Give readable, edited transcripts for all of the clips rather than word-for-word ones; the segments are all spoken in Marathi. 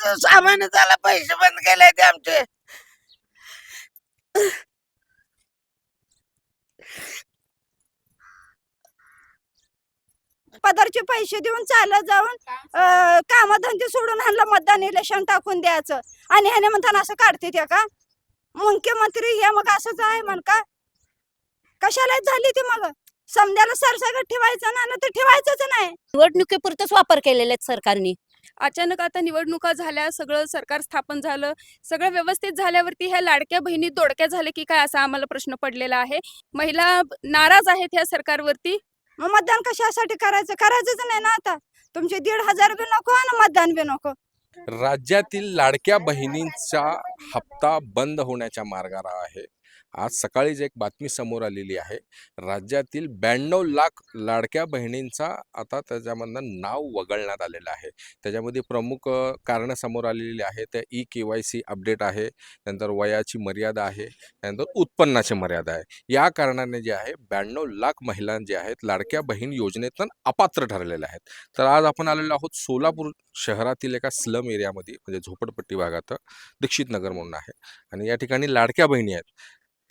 आता 6 महिने झाला पैसे बंद केले ते आमचे. पदरचे पैसे देऊन चालत जाऊन कामधंदे सोडून ह्यांना मतदान इलेक्शन टाकून द्यायचं आणि ह्याने म्हणताना असं काढते त्या का मुख्यमंत्री हे मग असंच आहे म्हण का कशाला झाली ती मग समजायला सरसकट ठेवायचं ना तर ठेवायचंच नाही. निवडणुकीपुरतच वापर केलेले आहेत सरकारने. अचानक आता निवडणुका झाल्या, सगळं सरकार स्थापन झालं, सगळं व्यवस्थित झाल्यावरती ह्या लाडक्या बहिणी दोडक्या झाल्या की काय असा आम्हाला प्रश्न पडलेला आहे. महिला नाराज आहेत ह्या सरकारवरती. मग मतदान कशासाठी करायचंच नाही ना आता. तुमचे 1,500 बी नको आणि मतदान बी नको. राज्यातील लाडक्या बहिणींचा हप्ता बंद होण्याच्या मार्गावर आहे. आज सकाळीच एक बातमी समोर आलेली आहे. राज्यातील 92 लाख लाडक्या बहिणींचा आता त्याच्यामधनं नाव वगळण्यात आलेलं आहे. त्याच्यामध्ये प्रमुख कारणं समोर आलेली आहेत. त्या KYC अपडेट आहे, नंतर वयाची मर्यादा आहे, त्यानंतर उत्पन्नाची मर्यादा आहे. या कारणाने जे आहे 92 लाख महिला जे आहेत लाडक्या बहीण योजनेतून अपात्र ठरलेल्या आहेत. तर आज आपण आलेलो आहोत सोलापूर शहरातील एका स्लम एरियामध्ये, म्हणजे झोपडपट्टी भागात दीक्षित नगर म्हणून आहे. आणि या ठिकाणी लाडक्या बहिणी आहेत.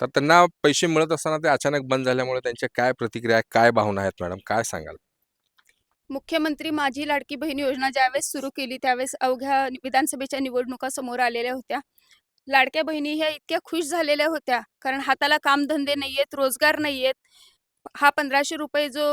तर त्यांना पैसे मिळत असताना ते अचानक बंद झाल्यामुळे त्यांच्या काय प्रतिक्रिया, काय भावना आहेत मॅडम, काय सांगाल? मुख्यमंत्री माझी लाडकी बहीण योजना ज्यावेळेस सुरू केली त्यावेळेस अवघ्या विधानसभेच्या निवडणुका समोर आलेल्या होत्या. लाडक्या बहिणी ह्या इतक्या खुश झालेल्या होत्या, कारण हाताला कामधंदे नाहीयेत, रोजगार नाहीयेत. हा 1500 रुपये जो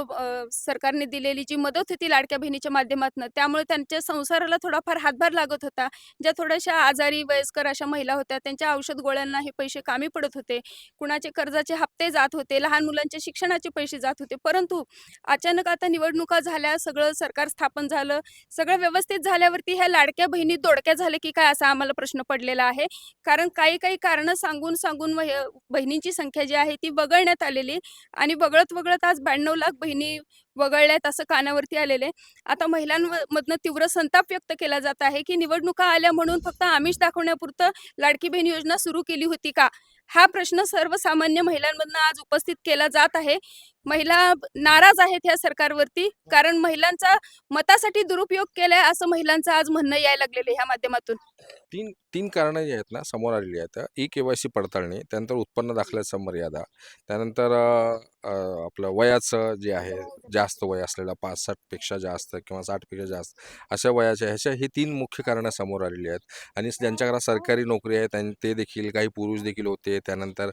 सरकारने दिलेली जी मदत होती लाडक्या बहिणीच्या माध्यमातून, त्यामुळे त्यांच्या संसाराला थोडाफार हातभार लागत होता. ज्या थोड्याशा आजारी वयस्कर अशा महिला होत्या त्यांच्या औषध गोळ्यांना हे पैसे कामी पडत होते. कुणाचे कर्जाचे हप्ते जात होते, लहान मुलांच्या शिक्षणाचे पैसे जात होते. परंतु अचानक आता निवडणुका झाल्या, सगळं सरकार स्थापन झालं, सगळं व्यवस्थित झाल्यावरती ह्या लाडक्या बहिणी दोडक्या झाल्या की काय असा आम्हाला प्रश्न पडलेला आहे. कारण काही काही कारणं सांगून सांगून बहिणींची संख्या जी आहे ती वगळण्यात आलेली आणि वगळत आज 92 लाख बहिणी वगळल्यात असं कानावरती आलेले. आता महिलांमधनं तीव्र संताप व्यक्त केला जात आहे की निवडणुका आल्या म्हणून फक्त आमिष दाखवण्यापुरतं लाडकी बहीण योजना सुरू केली होती का, हा प्रश्न सर्वसामान्य महिलांमधनं आज उपस्थित केला जात आहे. महिला नाराज आहेत ह्या सरकारवरती, कारण महिलांचा मतासाठी दुरुपयोग केलाय असं महिलांचं आज म्हणणं यायला लागलेलं ह्या माध्यमातून. तीन कारणं जी आहेत ना समोर आलेली आहेत. KYC पडताळणी, त्यानंतर उत्पन्न दाखल्याचा मर्यादा, त्यानंतर आपलं वयाचं जे आहे जास्त वय असलेला 65 पेक्षा जास्त किंवा 60 पेक्षा जास्त अशा वयाच्या ही 3 मुख्य कारणं समोर आलेली आहेत. आणि ज्यांच्या घरात सरकारी नोकरी आहे ते देखील, काही पुरुष देखील होते. त्यानंतर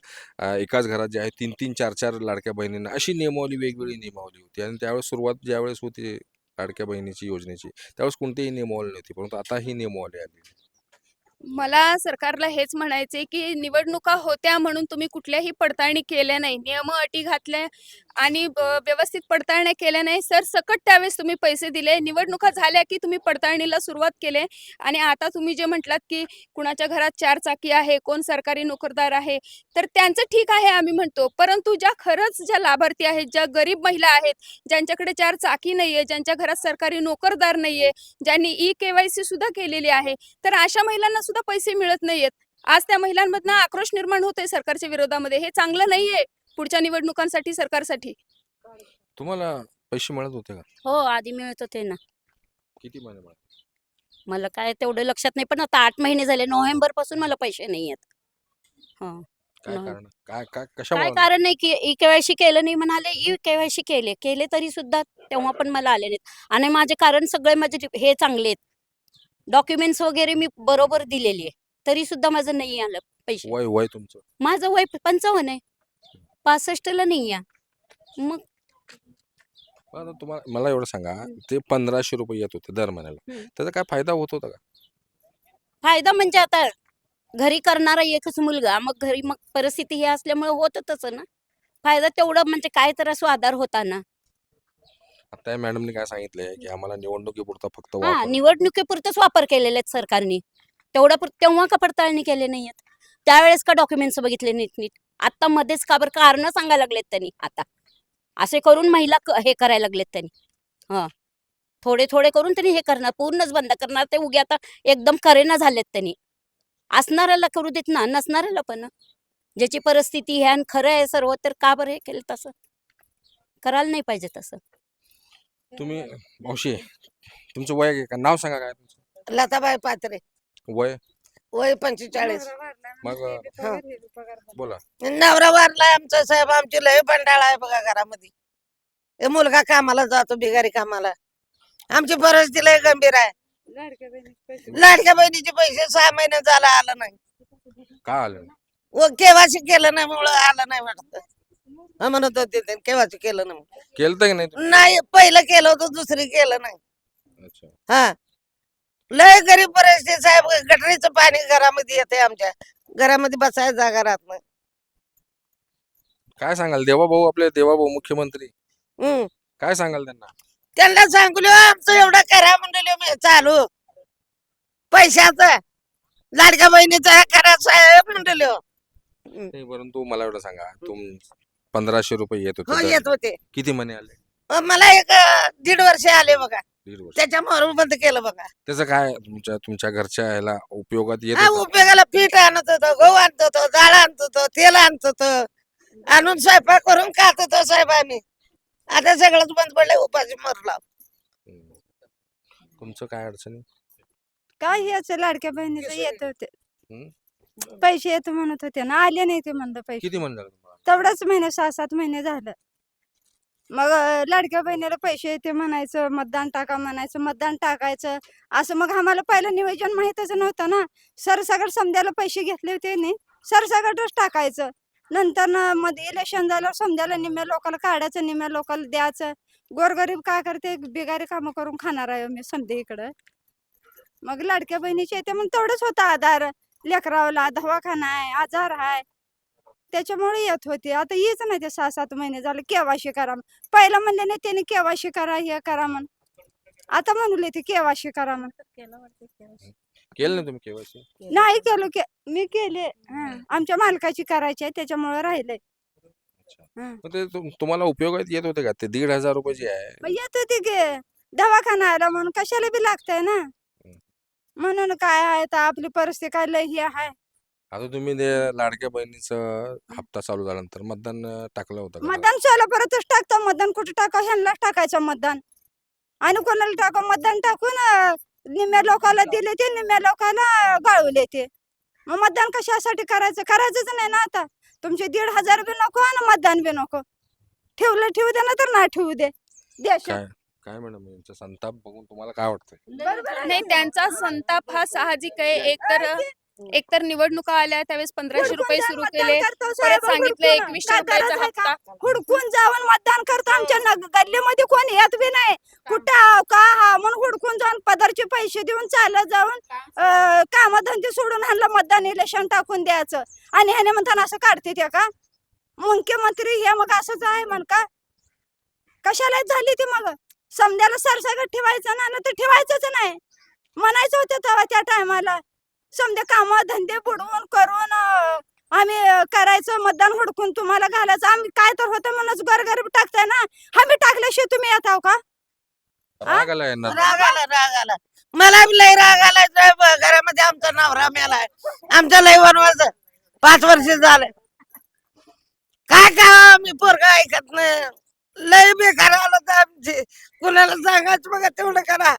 एकाच घरात जे आहे 3-3, 4-4 लाडक्या बहिणींना अशी नियमावली, वेगवेगळी नियमावली होती. आणि त्यावेळेस सुरुवात ज्यावेळेस होती लाडक्या बहिणीची योजनेची, त्यावेळेस कोणतीही नियमावली नव्हती, परंतु आता ही नियमावली आली. मला सरकारला हेच म्हणायचे की निवडणुका होत्या म्हणून तुम्ही कुठल्याही पडताळणी केल्या नाही, नियम अटी घातल्या आणि व्यवस्थित पडताळण्या केल्या नाही. सरसकट त्यावेळेस तुम्ही पैसे दिले. निवडणुका झाल्या की तुम्ही पडताळणीला सुरुवात केली आणि आता तुम्ही जे म्हटलात की कुणाच्या घरात 4 चाकी आहे, कोण सरकारी नोकरदार आहे, तर त्यांचं ठीक आहे आम्ही म्हणतो. परंतु ज्या लाभार्थी आहेत, ज्या गरीब महिला आहेत, ज्यांच्याकडे 4 चाकी नाहीये, ज्यांच्या घरात सरकारी नोकरदार नाहीये, ज्यांनी KYC सुद्धा केलेली आहे, तर अशा महिलांना सुद्धा पैसे मिळत नाहीयेत. आज त्या महिलांमधनं आक्रोश निर्माण होतोय सरकारच्या विरोधामध्ये. हे चांगलं नाहीये पुढच्या निवडणुकांसाठी सरकारसाठी. तुम्हाला पैसे मिळत होते का? हो, आधी मिळत होते ना. किती महिने मिळत? मला काय तेवढं लक्षात नाही, पण आता 8 महिने झाले. नोव्हेंबर पासून मला पैसे नाही आहेत. काय नाही. कारण, काय काय काय कशामुळे? कारण नाही की KYC केलं नाही म्हणाले. KYC केले तरी सुद्धा तेव्हा पण मला आले नाहीत. आणि माझे कारण सगळे माझे हे चांगले आहेत. डॉक्युमेंट्स वगैरे मी बरोबर दिलेली आहे, तरी सुद्धा माझं नाही आलं पैसे. वय तुमचं? माझं वय 55 आहे, 65ला नाही आहे. मग आता तुम्हाला मला एवढं सांगा, ते 1500 रुपये येत होते दर महिन्याला, त्याचा काय फायदा होत होता का? फायदा म्हणजे आता घरी करणारा एकच मुलगा, मग घरी मग परिस्थिती हे असल्यामुळे होत तसं ना. फायदा तेवढा म्हणजे काय तर असं आधार होता ना. आता या मॅडमने काय सांगितलंय की आम्हाला निवडणुकीपुरता फक्त हा, वापर. निवडणुकीपुरतच वापर केलेले आहेत सरकारने. तेव्हा का पडताळणी केले नाहीयेत? त्यावेळेस का डॉक्युमेंट्स बघितले नीट? आता मध्येच का बरं कारण सांगायला लागलेत त्यांनी. आता असे करून महिला हे करायला लागलेत त्यांनी. थोडे करून त्यांनी हे करणार, पूर्णच बंद करणार. ते उगे आता एकदम करेना झालेत त्यांनी. असणाऱ्याला करू देत ना, नसणाऱ्याला पण. ज्याची परिस्थिती आहे आणि खरं आहे सर्व, तर का बरं हे केलं तसं? करायला नाही पाहिजे तसं. तुम्ही मावशी, तुमचं वय काय, नाव सांगा काय तुमचं? लताबाई पात्रे. वय वय 45. मग हा. बोला. नवरा वारलाय आमचा साहेब, आमची लय बंडाळ आहे बघा घरामध्ये. हे मुलगा कामाला जातो, बिगारी कामाला. आमची परिस्थिती लय गंभीर आहे. लाडक्या बहिणीचे पैसे 6 महिने झाला आलं नाही. का आलं नाही? व केवासी केलं नाही मुळे आलं नाही वाटत. म्हणत होते केवासी केलं नाही. केलं की नाही तुम्ही? नाही, पहिलं केलं होतं, दुसरी केलं नाही. अच्छा. हा, लय गरीब परिस्थिती साहेब. गटरीचं पाणी घरामध्ये येते, आमच्या घरामध्ये बसायला जागा राहत नाही. काय सांगाल देवाभाऊ, आपले देवाभाऊ मुख्यमंत्री, हम्म. काय सांगाल त्यांना? त्यांना सांगलो आमचं एवढं करा म्हणलं मी चालू पैशाचं, लाडक्या बहिणीचा करा साहेब म्हणलो. नाही, परंतु मला एवढं सांगा, 1500 रुपये येत हो, होते येत तर होते. किती महिने आले? मला एक 1.5 वर्ष आले बघा. 1.5 वर्ष. त्याच्यामुळे बंद केलं बघा. त्याचं काय तुमच्या घरच्या ह्याला उपयोगात येत हा, होतं? उपयोगाला पीठ आणत होतो, गहू आणत होतो, डाळ आणत होतो, तेल आणत होतो, आणून स्वयंपाक करून खात होतो साहेब आम्ही. आता सगळंच बंद पडलंय, उपाशी मरला. हम्म. तुमचं काय अडचणी? काय याचं लाडक्या बहिणीचं येत होते, हम्म? पैसे येत म्हणत होते ना, आले नाही ते म्हणलं पैसे. किती महिने झाले तुम्हाला? तेवढाच महिने 6-7 महिने झालं. मग लाडक्या बहिणीला पैसे येते म्हणायचं, मतदान टाका म्हणायचं, मतदान टाकायचं. असं मग आम्हाला पहिलं नियोजन माहीतच नव्हतं ना. सरसकट समजायला पैसे घेतले होते नाही, सरसकटच टाकायचं. नंतर मध्ये इलेक्शन झालं, समजायला निम्म्या लोकांना काढायचं, निम्म्या लोकांना द्यायचं. गोरगरीब काय करते, बिगारी कामं करून खाणार आहे मी समजे इकडं. मग लाडक्या बहिणीचे येते मग तेवढंच होतं आधार. लेकरावला दवाखाना आहे, आजार आहे, त्याच्यामुळे येत होते. आता येच नाही ते 6-7 महिने झाले. केवायसी करा पहिला म्हणले नाही त्यांनी, केवायसी करा, हे करा म्हण. आता म्हणले ते केवायसी करा म्हण. केलं ना तुम्ही केवायसी? नाही केलो, मी केले. आमच्या मालकाची करायची आहे, त्याच्यामुळे राहिले. मग ते तुम्हाला उपयोगात येत होते का ते 1,500 रुपये जे आहे? मग येत होते की दवाखाना आला म्हणून कशाला बी लागतंय ना. म्हणून काय आहे तर आपली परिस्थिती काय लय ही आहे. आता तुम्ही ते लाडक्या बहिणीचं हप्ता चालू झाल्यानंतर मतदान टाकलं होतं का? मतदान सोला परतच टाकतो. मतदान कुठे टाकावं, ह्यांनाच टाकायचं मतदान. आणि कोणाला टाकावं, मतदान टाकून निम्म्या लोकांना दिले ते, निम्म्या लोकांना गाळवले ते. मग मतदान कशासाठी करायचं, करायचंच नाही ना आता. तुमचे 1,500 बी नको आणि मतदान बी नको. ठेवलं ठेवू दे ना, तर नाही ठेवू दे. देशात काय काय मॅडम, यांचा संताप बघून तुम्हाला काय वाटतंय? बरोबर आहे. नाही, त्यांचा संताप हा साहजिक आहे. एकतर निवडणुका आल्या त्यावेळेस 1500 रुपये हुडकून सुरू जाऊन केले, मतदान करतो परत साहेब, सांगितलं हुडकून. 2100 काय रुपयाचा गरज आहे का? हप्ता. हुडकून जाऊन मतदान करतो. आमच्या गल्लीमध्ये कोण येत बी नाही. कुठं आव का हा म्हणून हुडकून जाऊन पदरचे पैसे देऊन चालत जाऊन कामधंदे सोडून ह्यांना मतदान इलेक्शन टाकून द्यायचं. आणि ह्याने म्हणताना असं काढते ते का मुख्यमंत्री, हे मग असंच आहे म्हण का? कशाला झाली ती मग? समजायला सरसकट ठेवायचं ना, तर ठेवायचंच नाही म्हणायचं होतं तेव्हा त्या टायमाला. समजा काम धंदे बुडवून करून आम्ही करायचं, मतदान हुडकून तुम्हाला घालायचं. आम्ही काय तर होतं म्हणूनच गरगरीब टाकताय ना. आम्ही टाकल्याशिवाय तुम्ही येताव का? राग आला यांना? राग आला. मला बी लय राग आलाय साहेब. घरामध्ये आमचा नवरा मेलाय, आमच्या लय वनवास 5 वर्ष झाले. काय का मी पोरगा ऐकत नाही. लय बेकार आलं तर आमचे. कुणाला सांगायचं बघा, तेवढं करा.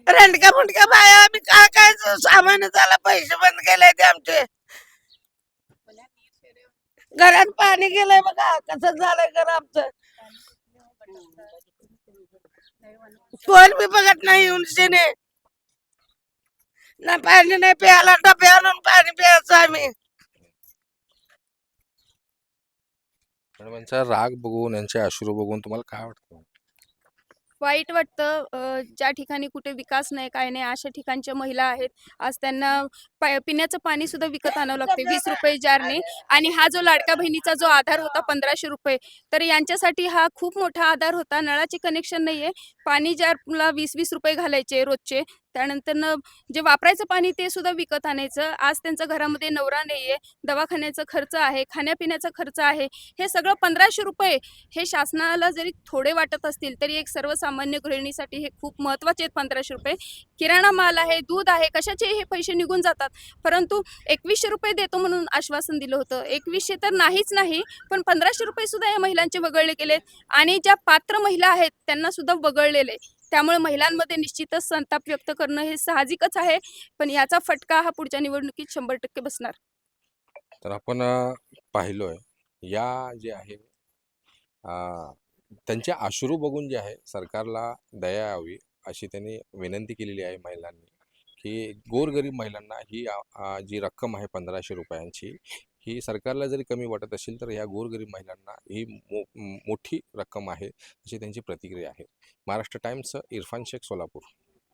रंडका फुंडका बाया आम्ही काय काय सामान झाला, पैसे बंद केले ते आमचे. घरात पाणी गेलंय बघा, कसं झालंय घर आमचं. कोण बी बघत नाही येऊन शेने. ना पाणी नाही प्यायला, डबे आणून पाणी प्यायचं आम्ही. मॅडम, यांचा राग बघून, यांचे अश्रू बघून तुम्हाला काय वाटतं? वाईट वाटतं. ज्या ठिकाणी कुठे विकास नाही, काय नाही, अशा ठिकाणच्या महिला आहेत. आज त्यांना पिण्याचं पाणी सुद्धा विकत आणावं लागते 20 रुपये जारने. आणि हा जो लाडक्या बहिणीचा जो आधार होता 1500 रुपये, तर यांच्यासाठी हा खूप मोठा आधार होता. नळाचे कनेक्शन नाहीये, पाणी जारला 20-20 रुपये घालायचे रोजचे, त्यानंतरनं जे वापरायचं पाणी ते सुद्धा विकत आणायचं. आज त्यांचं घरामध्ये नवरा नाहीये, दवाखान्याचा खर्च आहे, खाण्यापिण्याचा खर्च आहे. हे सगळं 1500 रुपये हे शासनाला जरी थोडे वाटत असतील तरी एक सर्वसामान्य गृहिणीसाठी हे खूप महत्त्वाचे आहेत. 1500 रुपये किराणा माल आहे, दूध आहे, कशाचे हे पैसे निघून जातात. परंतु 2100 रुपये देतो म्हणून आश्वासन दिलं होतं. 2100 तर नाहीच नाही, पण 1500 रुपये सुद्धा या महिलांचे वगळले गेलेत आणि ज्या पात्र महिला आहेत त्यांना सुद्धा वगळलेले. त्यामुळे महिलांमध्ये निश्चितच संताप व्यक्त करणं हे साहजिकच आहे, पण याचा फटका हा पुढच्या निवडणुकीत 100% बसणार. तर आपण पाहिलोय या जे आहे त्यांचे अश्रू बघून जे आहे सरकारला दया यावी अशी त्यांनी विनंती केलेली आहे महिलांनी, की गोरगरीब महिलांना ही जी रक्कम आहे 1500 रुपयांची ही सरकारला जरी कमी वाटत असेल तर ह्या गोरगरीब महिलांना ही मोठी रक्कम आहे अशी त्यांची प्रतिक्रिया आहे. महाराष्ट्र टाइम्स, इरफान शेख, सोलापूर.